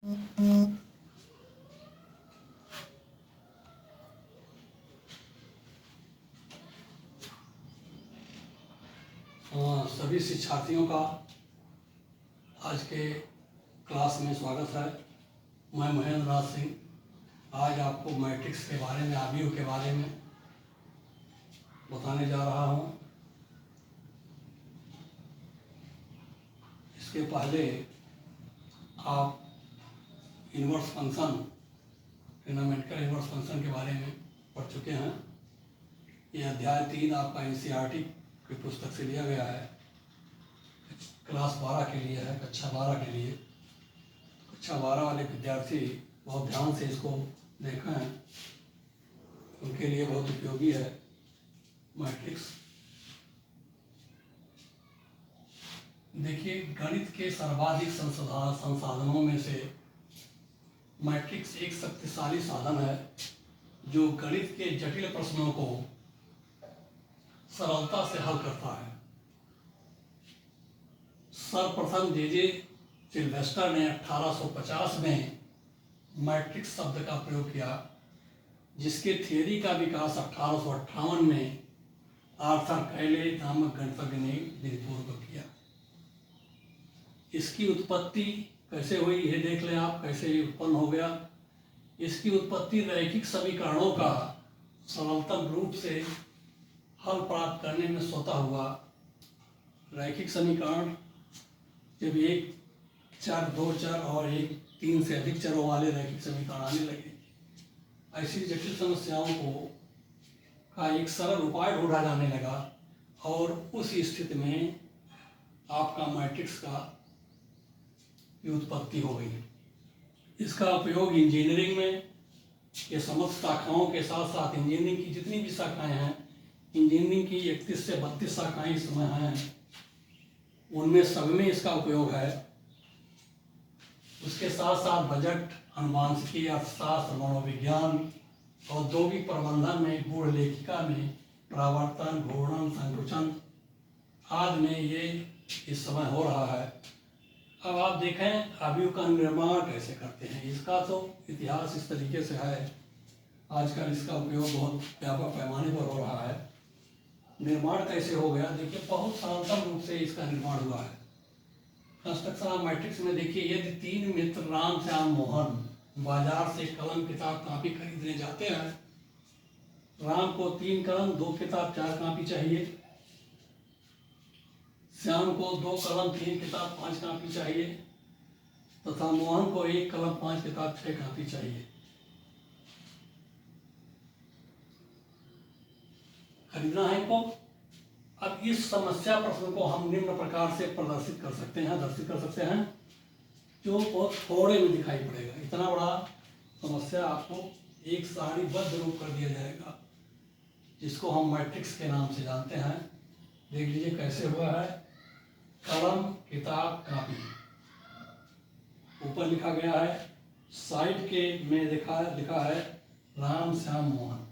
सभी शिक्षार्थियों का आज के क्लास में स्वागत है। मैं महेंद्र नाथ सिंह आज आपको मैट्रिक्स के बारे में, आव्यूह के बारे में बताने जा रहा हूँ। इसके पहले आप inverse function, trigonometrical inverse function के बारे में पढ़ चुके हैं। ये अध्याय 3 आपका एनसीईआरटी की पुस्तक से लिया गया है। क्लास 12 के लिए है, कक्षा 12 के लिए। कक्षा 12 वाले विद्यार्थी बहुत ध्यान से इसको देखें, उनके लिए बहुत उपयोगी है मैट्रिक्स। देखिए, गणित के सर्वाधिक संसाधनों में से मैट्रिक्स एक शक्तिशाली साधन है जो गणित के जटिल प्रश्नों को सरलता से हल करता है। सर्वप्रथम जे सिल्वेस्टर ने 1850 में मैट्रिक्स शब्द का प्रयोग किया, जिसके थियरी का विकास 1858 में आर्थर कैले नामक गणितज्ञ ने विधिपूर्वक किया। इसकी उत्पत्ति कैसे हुई ये देख लें आप, कैसे उत्पन्न हो गया। इसकी उत्पत्ति रैखिक समीकरणों का सरलतम रूप से हल प्राप्त करने में स्वतः हुआ। रैखिक समीकरण जब 1 चर, 2 चर और 1 3 से अधिक चरों वाले रैखिक समीकरण आने लगे, ऐसी जटिल समस्याओं को का एक सरल उपाय ढूंढा जाने लगा और उस स्थिति में आपका मैट्रिक्स का उत्पत्ति हो गई। इसका उपयोग इंजीनियरिंग में के समस्त शाखाओं के साथ साथ इंजीनियरिंग की जितनी भी शाखाएं हैं, इंजीनियरिंग की 31 से 32 शाखाएं इस समय हैं, उनमें सब में इसका उपयोग है। उसके साथ साथ बजट, अनुमानसिकी, अर्थशास्त्र, मनोविज्ञान, औद्योगिक प्रबंधन में, गूढ़ लेखिका में, परावर्तन, घूर्णन, संकुचन आदि में ये इस समय हो रहा है। अब आप देखें आव्यूह का निर्माण कैसे करते हैं। इसका तो इतिहास इस तरीके से है, आजकल इसका उपयोग बहुत व्यापक पैमाने पर हो रहा है। निर्माण कैसे हो गया, देखिए बहुत सरलतम रूप से इसका निर्माण हुआ है। कंस्ट्रक्शन ऑफ मैट्रिक्स में देखिए, यदि 3 मित्र राम, श्याम, मोहन बाजार से कलम, किताब, कापी खरीदने जाते हैं। राम को 3 कलम, 2 किताब, 4 कापी चाहिए। श्याम को 2 कलम, 3 किताब, 5 कापी चाहिए तथा मोहन को 1 कलम, 5 किताब, 6 कापी चाहिए। खरीदना है इनको। अब इस समस्या प्रश्न को हम निम्न प्रकार से प्रदर्शित कर सकते हैं, दर्शित कर सकते हैं, जो बहुत थोड़े में दिखाई पड़ेगा। इतना बड़ा समस्या आपको एक सारणीबद्ध रूप कर दिया जाएगा, जिसको हम मैट्रिक्स के नाम से जानते हैं। देख लीजिए कैसे हुआ है। कलम, किताब, कापी ऊपर लिखा गया है, साइड के में लिखा है राम, श्याम, मोहन।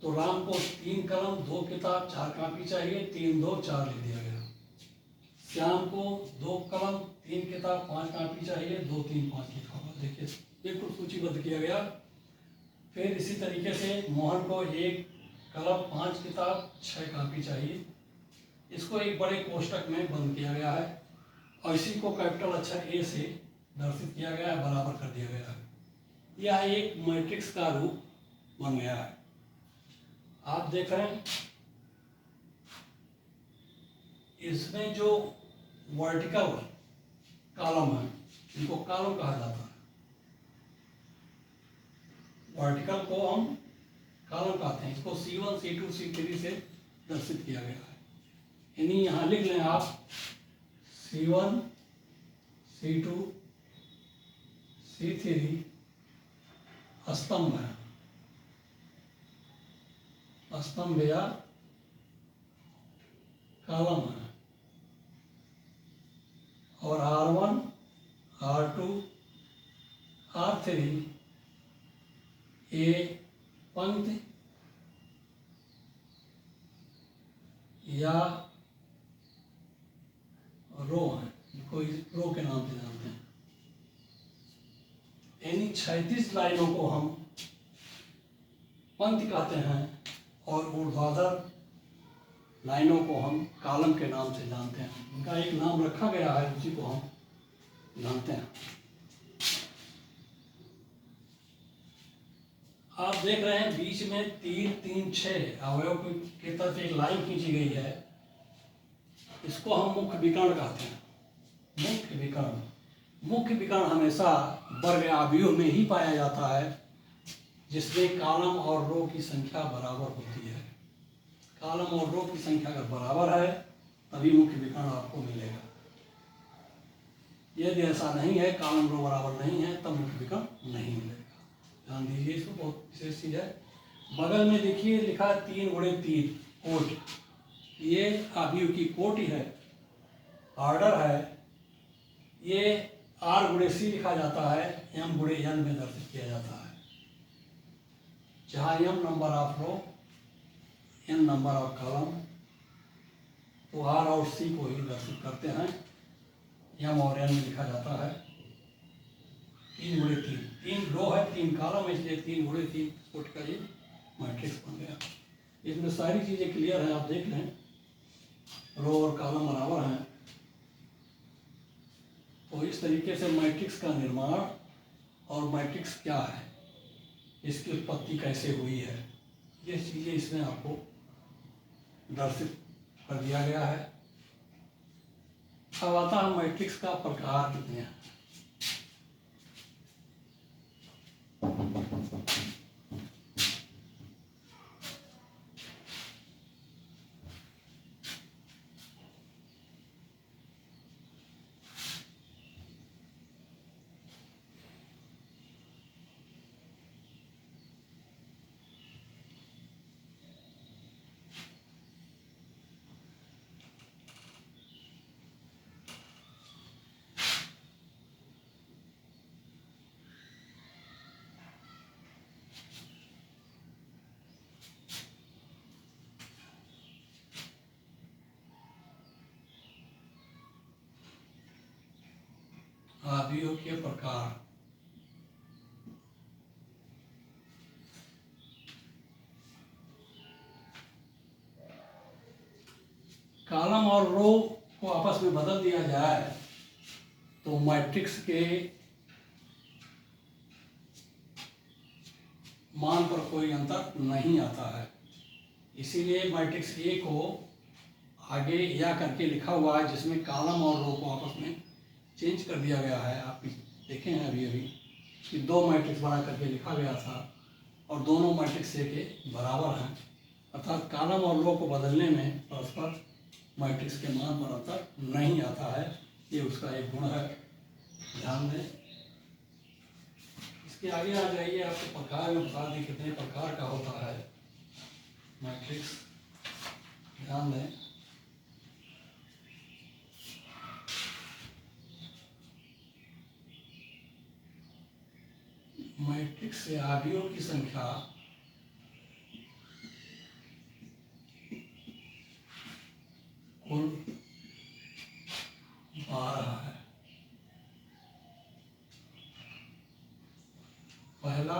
तो राम को 3 कलम, 2 किताब, 4 कापी चाहिए, 3 2 4 लिख दिया गया। श्याम को 2 कलम, 3 किताब, 5 कापी चाहिए, 2 3 5 लिखा हुआ। देखिए बिल्कुल सूचीबद्ध किया गया। फिर इसी तरीके से मोहन को 1 कलम, 5 किताब, 6 कापी चाहिए। इसको एक बड़े कोष्टक में बंद किया गया है और इसी को कैपिटल अक्षर ए से दर्शित किया गया है, बराबर कर दिया गया है। यह एक मैट्रिक्स का रूप बन गया है। आप देख रहे हैं इसमें जो वर्टिकल कॉलम है, इनको कॉलम कहा जाता है। वर्टिकल को हम कॉलम कहते हैं। इसको C1, C2, C3 से दर्शित किया गया है। यानी यहाँ लिख लें आप C1, C2, C3 स्तंभ है, स्तंभ या कॉलम है। और R1, R2, R3 ये पंक्ति या रो है, कोई रो के नाम से जानते हैं। यानी 36 लाइनों को हम पंक्ति कहते हैं और ऊर्ध्वाधर लाइनों को हम कॉलम के नाम से जानते हैं। इनका एक नाम रखा गया है, उसी को हम जानते हैं। आप देख रहे हैं बीच में 3 3 6 अवयव की तरफ एक लाइन खींची गई है। इसको हम मुख्य विकर्ण कहते हैं। मुख्य विकर्ण हमेशा वर्ग अवयव में ही पाया जाता है जिसमें कॉलम और रो की संख्या बराबर होती है। कॉलम और रो की संख्या अगर बराबर है तभी मुख्य विकर्ण आपको मिलेगा। यदि ऐसा नहीं है, कॉलम रो बराबर नहीं है, तब मुख्य विकर्ण नहीं मिलेगा। ध्यान दीजिए, इसको बहुत विशेष चीज है। बगल में देखिए लिखा है 3 गुणे 3 कोटि। ये अवयव की कोटि है, ऑर्डर है। ये R गुणे C लिखा जाता है, M गुणे N में दर्शित किया जाता है। जहाँ M number of row, N number of column, तो R और C को ही दर्शित करते हैं। M और N में लिखा जाता है 3 गुणे 3। 3 रो है, 3 कॉलम है, इसलिए 3 गुणे 3 कोटि का ये मैट्रिक्स बन गया। इसमें सारी चीज़ें क्लियर हैं, आप देख लें। रो और कॉलम बराबर हैं, तो इस तरीके से मैट्रिक्स का निर्माण और मैट्रिक्स क्या है, इसकी उत्पत्ति कैसे हुई है, ये चीज़ें इसमें आपको दर्शित कर दिया गया है। अब आता है मैट्रिक्स का प्रकार कितने हैं। अवयव के प्रकार। कॉलम और रो को आपस में बदल दिया जाए तो मैट्रिक्स के मान पर कोई अंतर नहीं आता है। इसीलिए मैट्रिक्स ए को आगे या करके लिखा हुआ है, जिसमें कॉलम और रो को आपस में चेंज कर दिया गया है। आप देखें हैं अभी कि 2 मैट्रिक्स बना करके लिखा गया था और दोनों मैट्रिक्स ए के बराबर हैं। अर्थात कॉलम और रो को बदलने में परस्पर मैट्रिक्स के मान पर अंतर नहीं आता है। ये उसका एक गुण है, ध्यान दें। इसके आगे आ जाइए, आपको प्रकार में बता दें कितने प्रकार का होता है मैट्रिक्स। ध्यान दें, मैट्रिक्स से अवयवों की संख्या कुल 12 है। पहला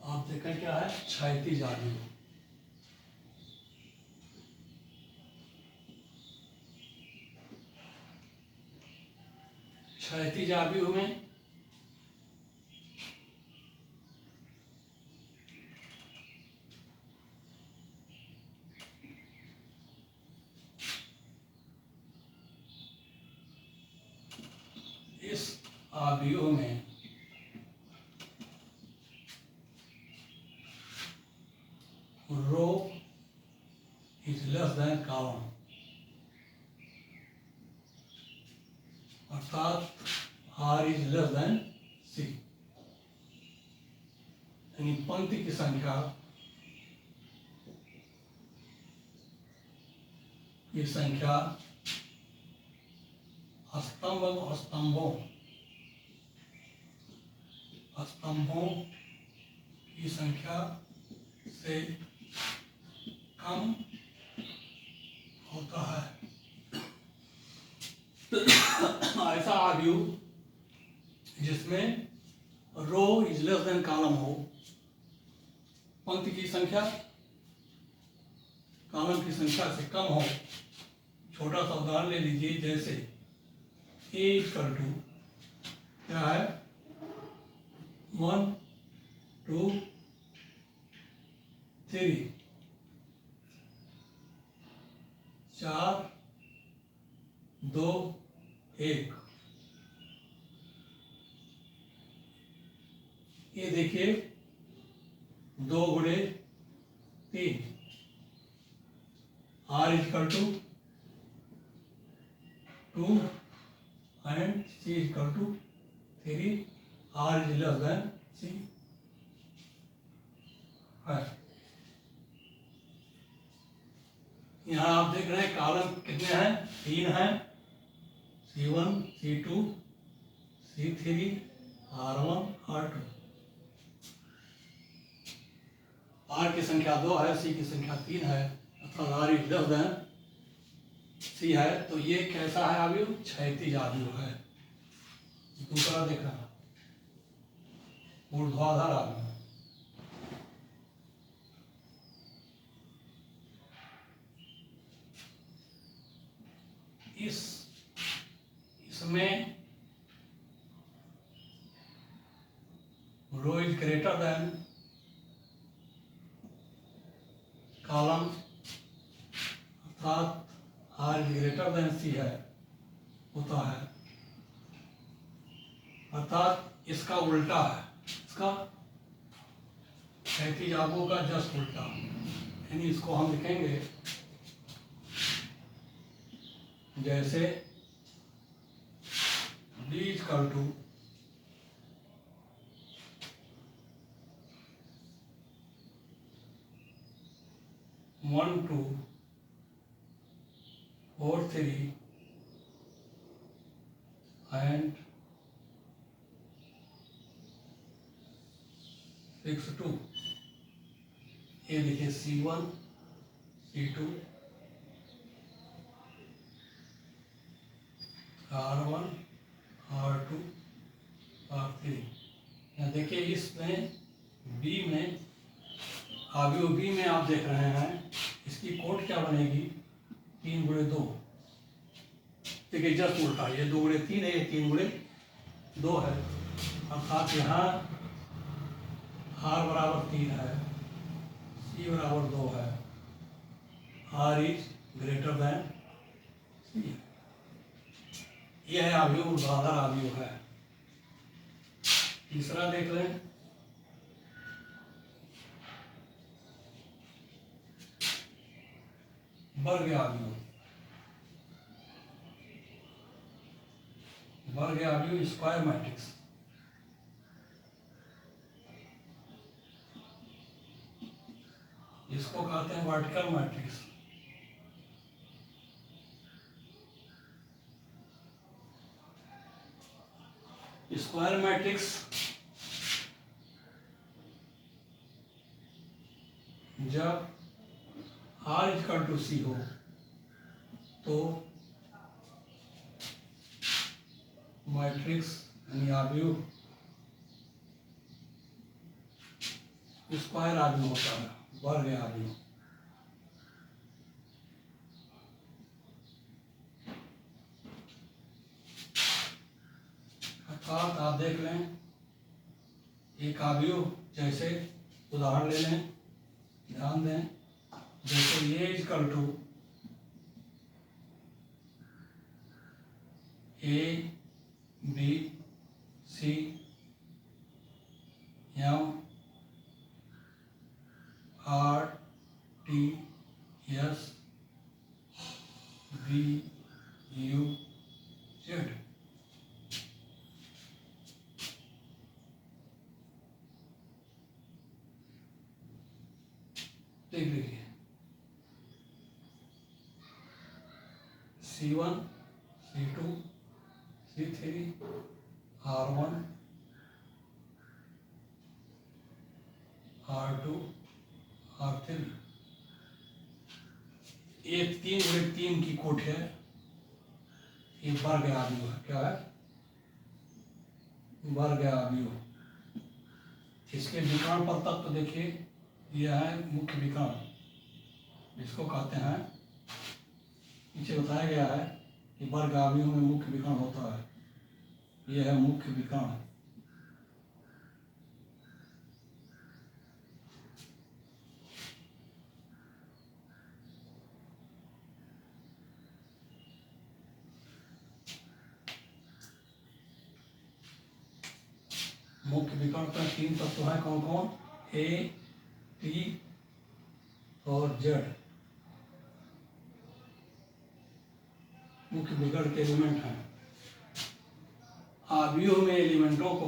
आप देखें क्या है, क्षैतिज अवयव। क्षैतिज अवयव में इस अवयव में रो इज लेस देन कॉलम, अर्थात R is less then C। यानी पंक्ति की संख्या की संख्या स्तंभों की संख्या से कम होता है। ऐसा आव्यूह जिसमें रो इज लेस देन कॉलम हो, पंक्ति की संख्या कॉलम की संख्या से कम हो। छोटा सा उदाहरण ले लीजिए, जैसे ए इक्वल टू क्या है 1 2 3 4 2 1। ये देखिए 2 गुणे 3, R equal to 2 and C equal to 3, R is less than C है। यहाँ आप देख रहे हैं कॉलम कितने हैं, 3 हैं, C1 C2 C3 R1 R2। Are की संख्या 2 है, सी की संख्या 3 है, अर्थात are is less than C है। तो ये कैसा है आव्यूह, क्षैतिज आव्यूह है। दूसरा देख रहा ऊर्ध्वाधर आव्यूह। इसमें रो इज ग्रेटर देन कॉलम, अर्थात are is greater than C है, होता है। अर्थात इसका उल्टा है, इसका क्षैतिज आव्यूह का जस्ट उल्टा, यानी इसको हम लिखेंगे जैसे B इक्वल टू 1 2 4 3 and 6 2। ये देखिए C1 C2 R1 R2 R3। यहाँ देखिए इसमें बी में आव्यूह बी में आप देख रहे हैं इसकी कोट क्या बनेगी, 3 गुणे 2। देखिए जस्ट उल्टा, ये 2 गुणे 3 है, ये 3 गुणे 2 है। अर्थात यहाँ आर बराबर 3 है, सी बराबर 2 है, आर इज ग्रेटर देन सी। यह है आव्यूह, ऊर्ध्वाधर आव्यूह है। तीसरा देख लें, वर्ग आव्यूह। वर्ग आव्यूह स्क्वायर मैट्रिक्स। इसको कहते हैं वर्टिकल मैट्रिक्स। स्क्वायर मैट्रिक्स जब R इक्वल टू सी हो तो मैट्रिक्स यानी आव्यूह स्क्वायर आव्यूह होता है, वर्ग आव्यूह। अर्थात आप देख लें एक आव्यूह, जैसे उदाहरण ले लें, ध्यान दें, जैसे ये equal to A B C M R T S B U Z. देख लीजिए C1 C2 C3 R1 R2 R3। ये 3 गुणे 3 की कोट है, ये वर्ग आव्यूह है। क्या है? वर्ग आव्यूह। इसके विकर्ण पर तत्व तो देखिए, यह है मुख्य विकर्ण, जिसको कहते हैं, नीचे बताया गया है कि वर्ग आव्यूह में मुख्य विकर्ण होता है। यह है मुख्य विकर्ण। मुख्य विकर्ण का 3 तत्व है। कौन कौन? ए, टी और जेड मुख्य विकर्ण के एलिमेंट हैं। आव्यूह में एलिमेंटों को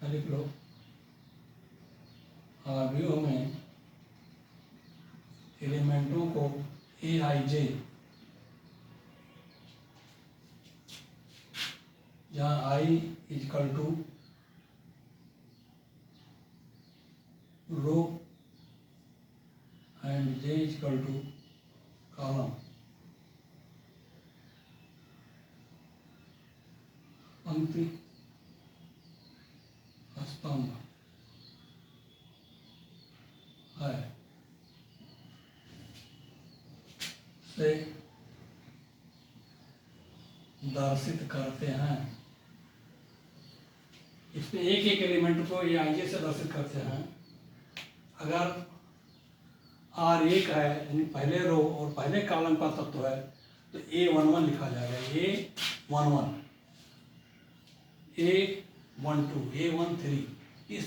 लिख लो। आव्यूह में एलिमेंटों को ए आई जे, जहाँ I equal to row and J equal to column, पंक्ति स्तंभ है, से दर्शित करते हैं। इसमें एक एक एलिमेंट को ये आईजे से दर्शित करते हैं। अगर R1 है, यानी पहले रो और पहले कॉलम का तत्व है, तो A11 लिखा जाएगा। A11, A12, A13